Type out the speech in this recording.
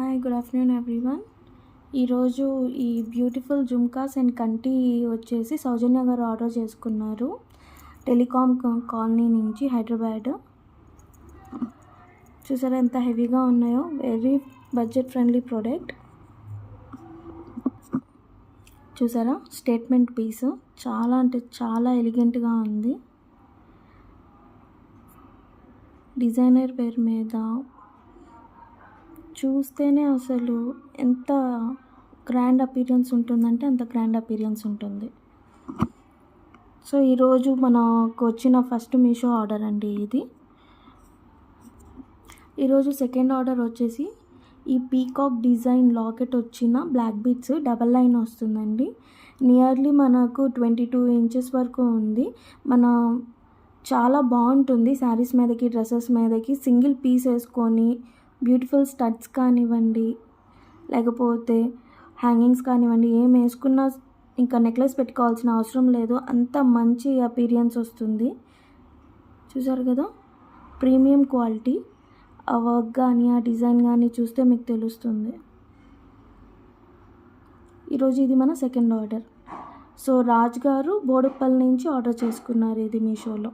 Hi, good afternoon everyone. ఈరోజు ఈ beautiful jhumkas and కంటి వచ్చేసి సౌజన్య గారు ఆర్డర్ చేసుకున్నారు టెలికామ్ కాలనీ నుంచి, హైదరాబాద్. చూసారా ఎంత హెవీగా ఉన్నాయో, వెరీ బడ్జెట్ ఫ్రెండ్లీ ప్రోడక్ట్. చూసారా స్టేట్మెంట్ పీస్, చాలా అంటే చాలా ఎలిగెంట్గా ఉంది. డిజైనర్ వేర్ మీద చూస్తేనే అసలు ఎంత గ్రాండ్ అపీరియన్స్ ఉంటుందంటే అంత గ్రాండ్ అపీరియన్స్ ఉంటుంది. సో ఈరోజు మనకు వచ్చిన ఫస్ట్ మీషో ఆర్డర్ అండి ఇది. ఈరోజు సెకండ్ ఆర్డర్ వచ్చేసి ఈ పీకాక్ డిజైన్ లాకెట్ వచ్చిన బ్లాక్ బీడ్స్ డబల్ లైన్ వస్తుందండి. నియర్లీ మనకు 22 ఇంచెస్ వరకు ఉంది. చాలా బాగుంటుంది శారీస్ మీదకి, డ్రెస్సెస్ మీదకి సింగిల్ పీస్ వేసుకొని బ్యూటిఫుల్ స్టడ్స్ కానివ్వండి, లేకపోతే హ్యాంగింగ్స్ కానివ్వండి, ఏం వేసుకున్నా ఇంకా నెక్లెస్ పెట్టుకోవాల్సిన అవసరం లేదు, అంత మంచి అపీరియన్స్ వస్తుంది. చూసారు కదా, ప్రీమియం క్వాలిటీ. ఆ వర్క్ కానీ ఆ డిజైన్ కానీ చూస్తే మీకు తెలుస్తుంది. ఈరోజు ఇది మన సెకండ్ ఆర్డర్. సో రాజ్ గారు బోడుప్పల్ నుంచి ఆర్డర్ చేసుకున్నారు ఇది మీషోలో.